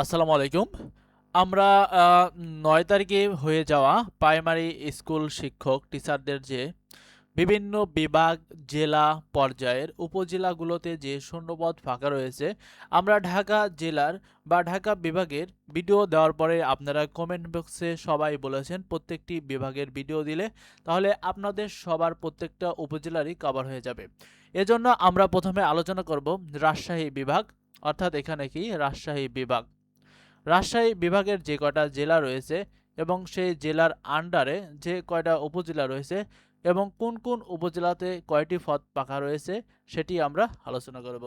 আসসালামু আলাইকুম। আমরা ৯ তারিখে হয়ে যাওয়া প্রাইমারি স্কুল শিক্ষক টিচারদের যে বিভিন্ন বিভাগ, জেলা পর্যায়ের উপজেলাগুলোতে যে শূন্যপদ ফাঁকা রয়েছে, আমরা ঢাকা জেলার বা ঢাকা বিভাগের ভিডিও দেওয়ার পরে আপনারা কমেন্ট বক্সে সবাই বলেছেন প্রত্যেকটি বিভাগের ভিডিও দিলে তাহলে আপনাদের সবার প্রত্যেকটা উপজেলারই কভার হয়ে যাবে। এজন্য আমরা প্রথমে আলোচনা করব রাজশাহী বিভাগ, অর্থাৎ এখানে কি রাজশাহী বিভাগ। রাজশাহী বিভাগের যে কয়টা জেলা রয়েছে এবং সেই জেলার আন্ডারে যে কয়টা উপজেলা রয়েছে এবং কোন কোন উপজেলাতে কয়টি পদ ফাঁকা রয়েছে সেটি আমরা আলোচনা করব।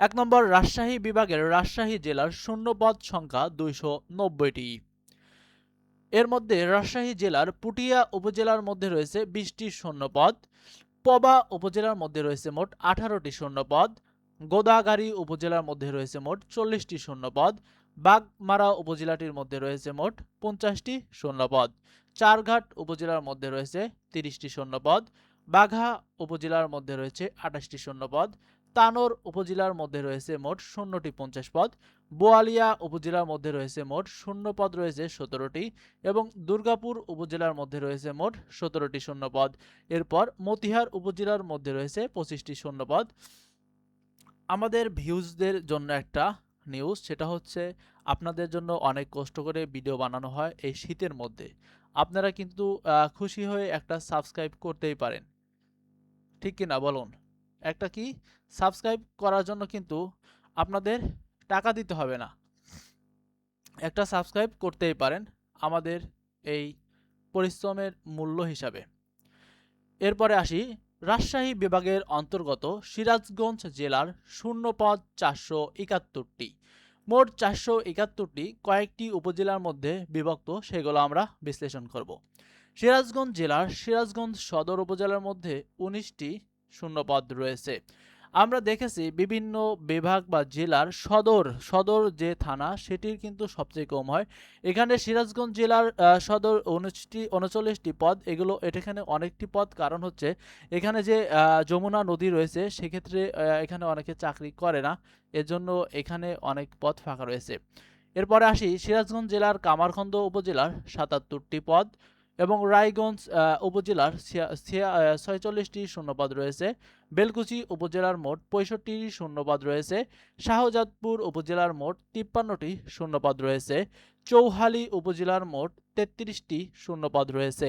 ১ নম্বর, রাজশাহী বিভাগের রাজশাহী জেলার শূন্যপদ সংখ্যা ২৯০টি। এর মধ্যে রাজশাহী জেলার পুঠিয়া উপজেলার মধ্যে রয়েছে ২০টি শূন্যপদ, পবা উপজেলার মধ্যে রয়েছে মোট ১৮টি শূন্যপদ, গোদাগাড়ী উপজেলার মধ্যে রয়েছে মোট ৪০টি শূন্যপদ, বাগমারা উপজেলাটির মধ্যে রয়েছে মোট ৫০টি শূন্যপদ, চারঘাট উপজেলার মধ্যে রয়েছে ৩০টি শূন্যপদ, বাঘা উপজেলার মধ্যে রয়েছে ২৮টি শূন্যপদ, তানোর উপজেলার মধ্যে রয়েছে মোট শূন্যটি ৫০ পদ, বোয়ালিয়া উপজেলার মধ্যে রয়েছে মোট শূন্যপদ রয়েছে ১৭টি এবং দুর্গাপুর উপজেলার মধ্যে রয়েছে মোট ১৭টি শূন্যপদ। এরপর মতিহার উপজেলার মধ্যে রয়েছে ২৫টি শূন্যপদ। আমাদের ভিউজদের জন্য একটা নিউজ, সেটা হচ্ছে আপনাদের জন্য অনেক কষ্ট করে ভিডিও বানানো হয় এই শীতের মধ্যে। আপনারা কিন্তু খুশি হয়ে একটা সাবস্ক্রাইব করতেই পারেন, ঠিক কি না বলুন? একটা কি সাবস্ক্রাইব করার জন্য কিন্তু আপনাদের টাকা দিতে হবে না, একটা সাবস্ক্রাইব করতেই পারেন আমাদের এই পরিশ্রমের মূল্য হিসাবে। এরপরে আসি, রাজশাহী বিভাগের অন্তর্গত সিরাজগঞ্জ জেলার শূন্যপদ ৪৭১টি। মোট ৪৭১টি কয়েকটি উপজেলার মধ্যে বিভক্ত, সেগুলো আমরা বিশ্লেষণ করব। সিরাজগঞ্জ জেলার সিরাজগঞ্জ সদর উপজেলার মধ্যে ১৯টি শূন্যপদ রয়েছে। আমরা দেখেছি বিভিন্ন বিভাগ বা জেলার সদর সদর যে থানা সেটির কিন্তু সবচেয়ে কম হয়। এখানে সিরাজগঞ্জ জেলার সদর ৩৯টি পদ, এখানে অনেকটি পদ, কারণ হচ্ছে এখানে যে যমুনা নদী রয়েছে সেক্ষেত্রে এখানে অনেকে চাকরি করে না, এজন্য এখানে অনেক পদ ফাঁকা রয়েছে। এরপরে আসি, সিরাজগঞ্জ জেলার কামারখন্দ উপজেলার ৭৭টি পদ এবং রায়গঞ্জ উপজেলার ৪৬টি শূন্যপদ রয়েছে। বেলকুচি উপজেলার মোট ৬৫টি শূন্যপদ রয়েছে। শাহজাদপুর উপজেলার মোট ৫৩টি শূন্যপদ রয়েছে। চৌহালি উপজেলার মোট ৩৩টি শূন্যপদ রয়েছে।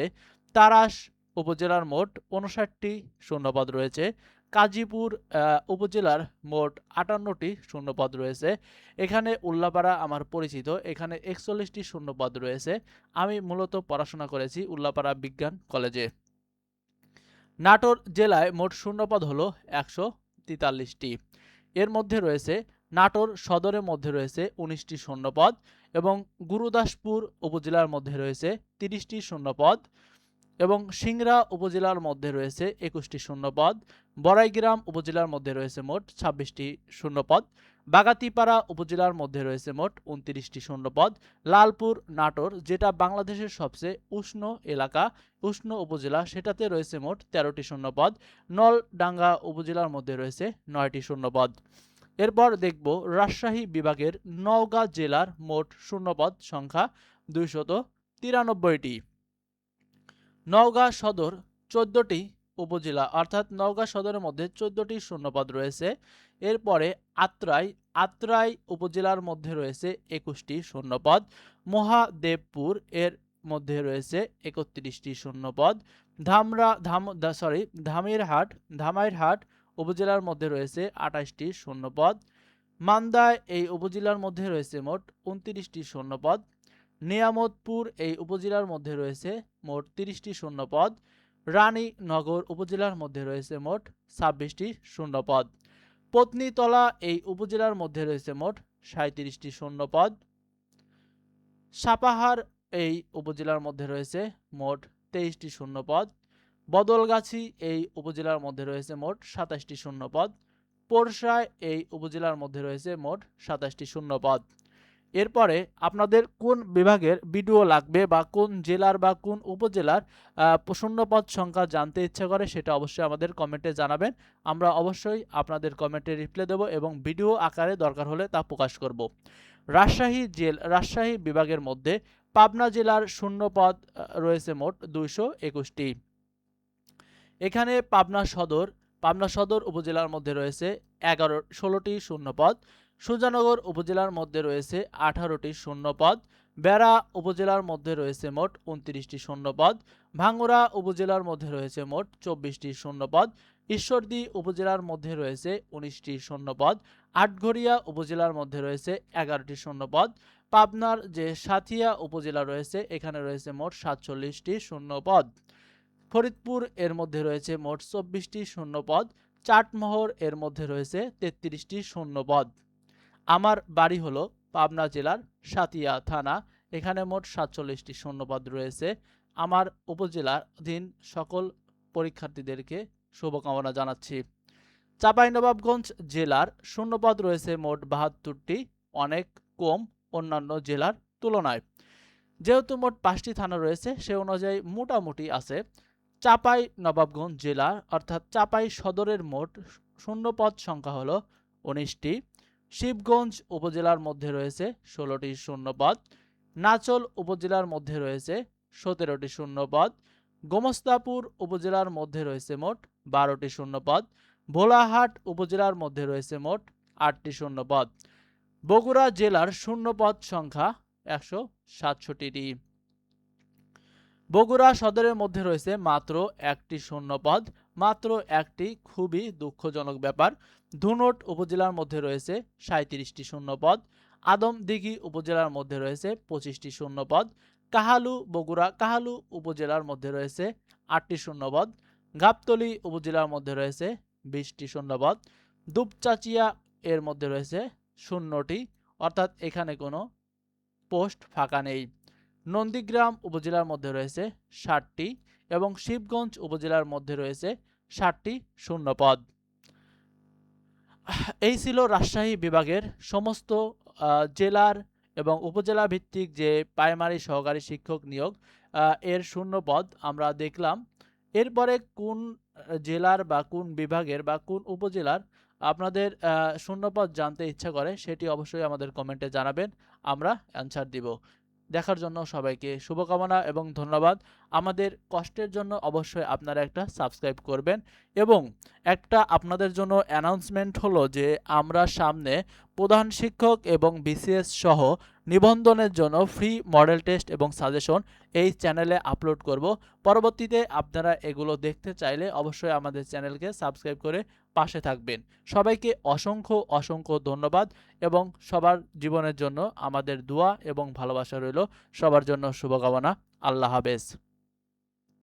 তাড়াশ উপজেলার মোট ৫৯টি শূন্যপদ রয়েছে। কাজীপুর উপজেলার মোট ৫৮টি শূন্যপদ রয়েছে। এখানে উল্লাপাড়া আমার পরিচিত, এখানে ৪১টি শূন্যপদ রয়েছে। আমি মূলত পড়াশোনা করেছি উল্লাপাড়া বিজ্ঞান কলেজে। নাটোর জেলায় মোট শূন্যপদ হলো ১৪৩টি। এর মধ্যে রয়েছে নাটোর সদরের মধ্যে রয়েছে ১৯টি শূন্যপদ এবং গুরুদাসপুর উপজেলার মধ্যে রয়েছে ৩০টি শূন্যপদ এবং সিংড়া উপজেলার মধ্যে রয়েছে ২১টি শূন্যপদ, বড়াইগ্রাম উপজেলার মধ্যে রয়েছে মোট ২৬টি শূন্যপদ, বাগাতিপাড়া উপজেলার মধ্যে রয়েছে মোট ২৯টি শূন্যপদ, লালপুর নাটোর যেটা বাংলাদেশের সবচেয়ে উষ্ণ এলাকা, উষ্ণ উপজেলা, সেটাতে রয়েছে মোট ১৩টি শূন্যপদ, নলডাঙ্গা উপজেলার মধ্যে রয়েছে ৯টি শূন্যপদ। এরপর দেখব রাজশাহী বিভাগের নওগাঁ জেলার মোট শূন্যপদ সংখ্যা ২৯৩টি। নওগাঁ সদর ১৪টি উপজেলা, অর্থাৎ নওগাঁ সদরের মধ্যে ১৪টি শূন্যপদ রয়েছে। এরপরে আত্রাই উপজেলার মধ্যে রয়েছে ২১টি শূন্যপদ, মহাদেবপুর এর মধ্যে রয়েছে ৩১টি শূন্যপদ, ধামইরহাট উপজেলার মধ্যে রয়েছে ২৮টি শূন্যপদ, মান্দায় এই উপজেলার মধ্যে রয়েছে মোট ২৯টি শূন্যপদ, নিয়ামতপুর এই উপজেলার মধ্যে রয়েছে মোট ৩০টি শূন্যপদ, রানীনগর উপজেলার মধ্যে রয়েছে মোট ২৬টি শূন্যপদ, পত্নীতলা এই উপজেলার মধ্যে রয়েছে মোট ৩৭টি শূন্যপদ, সাপাহার এই উপজেলার মধ্যে রয়েছে মোট ২৩টি শূন্যপদ, বদলগাছি এই উপজেলার মধ্যে রয়েছে মোট ২৭টি শূন্যপদ, পোরশায় এই উপজেলার মধ্যে রয়েছে মোট ২৭টি শূন্যপদ। এরপরে আপনাদের কোন বিভাগের ভিডিও লাগবে বা কোন জেলার বা কোন উপজেলার শূন্যপদ সংখ্যা জানতে ইচ্ছে করে সেটা অবশ্যই আমাদের কমেন্টে জানাবেন। আমরা অবশ্যই আপনাদের কমেন্টে রিপ্লাই দেব এবং ভিডিও আকারে দরকার হলে তা প্রকাশ করব। রাজশাহী বিভাগের মধ্যে পাবনা জেলার শূন্যপদ রয়েছে মোট 221টি। এখানে পাবনা সদর উপজেলার মধ্যে রয়েছে 16টি শূন্যপদ। সুজানগর উপজেলার মধ্যে রয়েছে 18টি শূন্যপদ। বেড়া উপজেলার মধ্যে রয়েছে মোট 29টি শূন্যপদ। ভাঙ্গুড়া উপজেলার মধ্যে রয়েছে মোট 24টি শূন্যপদ। ঈশ্বরদী উপজেলার মধ্যে রয়েছে 19টি শূন্যপদ। আটঘরিয়া উপজেলার মধ্যে রয়েছে 11টি শূন্যপদ। পাবনার যে সাঁথিয়া উপজেলা রয়েছে এখানে রয়েছে মোট 47টি শূন্যপদ। ফরিদপুর এর মধ্যে রয়েছে মোট 24টি শূন্যপদ। চাটমোহর এর মধ্যে রয়েছে 33টি শূন্যপদ। আমার বাড়ি হলো পাবনা জেলার সাঁথিয়া থানা, এখানে মোট 47টি শূন্যপদ রয়েছে। আমার উপজেলাধীন সকল পরীক্ষার্থীদেরকে শুভকামনা জানাচ্ছি। চাঁপাইনবাবগঞ্জ জেলার শূন্যপদ রয়েছে মোট 72টি, অনেক কম অন্যান্য জেলার তুলনায়। যেহেতু মোট 5টি থানা রয়েছে সে অনুযায়ী মোটামুটি আছে। চাঁপাইনবাবগঞ্জ জেলা অর্থাৎ চাঁপাই সদরের মোট শূন্যপদ সংখ্যা হলো 19টি। শিবগঞ্জ উপজেলার মধ্যে রয়েছে 16টি শূন্যপদ। নাচল উপজেলার মধ্যে রয়েছে 17টি শূন্যপদ। গোমস্তাপুর উপজেলার মধ্যে রয়েছে মোট 12টি শূন্যপদ। ভোলাহাট উপজেলার মধ্যে রয়েছে মোট 8টি শূন্যপদ। বগুড়া জেলার শূন্যপদ সংখ্যা 167টি। বগুড়া সদরের মধ্যে রয়েছে মাত্র 1টি শূন্যপদ, মাত্র 1টি, খুবই দুঃখজনক ব্যাপার। ধুনট উপজেলার মধ্যে রয়েছে 37টি শূন্যপদ। আদমদিঘি উপজেলার মধ্যে রয়েছে 25টি শূন্যপদ। কাহালু উপজেলার মধ্যে রয়েছে 8টি শূন্যপদ। গাবতলী উপজেলার মধ্যে রয়েছে 20টি শূন্যপদ। দুপচাচিয়া এর মধ্যে রয়েছে 0টি, অর্থাৎ এখানে কোনো পোস্ট ফাঁকা নেই। নন্দীগ্রাম উপজেলার মধ্যে রয়েছে 60টি এবং শিবগঞ্জ উপজেলার মধ্যে রয়েছে 60টি শূন্যপদ। এই ছিল রাজশাহী বিভাগের সমস্ত জেলার এবং উপজেলা ভিত্তিক যে প্রাইমারি সহকারী শিক্ষক নিয়োগ এর শূন্যপদ আমরা দেখলাম। এরপরে কোন জেলার বা কোন বিভাগের বা কোন উপজেলার আপনাদের শূন্যপদ জানতে ইচ্ছা করে সেটি অবশ্যই আমাদের কমেন্টে জানাবেন, আমরা অ্যান্সার দিব। দেখার জন্য সবাইকে শুভকামনা এবং ধন্যবাদ। আমাদের কষ্টের জন্য অবশ্যই আপনারা একটা সাবস্ক্রাইব করবেন এবং একটা আপনাদের জন্য অ্যানাউন্সমেন্ট হলো যে আমরা সামনে প্রধান শিক্ষক এবং বিসিএস সহ নিবন্ধনের জন্য ফ্রি মডেল টেস্ট এবং সাজেশন এই চ্যানেলে আপলোড করব। পরবর্তীতে আপনারা এগুলো দেখতে চাইলে অবশ্যই আমাদের চ্যানেলকে সাবস্ক্রাইব করে পাশে থাকবেন। সবাইকে অসংখ্য ধন্যবাদ এবং সবার জীবনের জন্য আমাদের দোয়া এবং ভালোবাসা রইল। সবার জন্য শুভকামনা। আল্লাহ হাফেজ।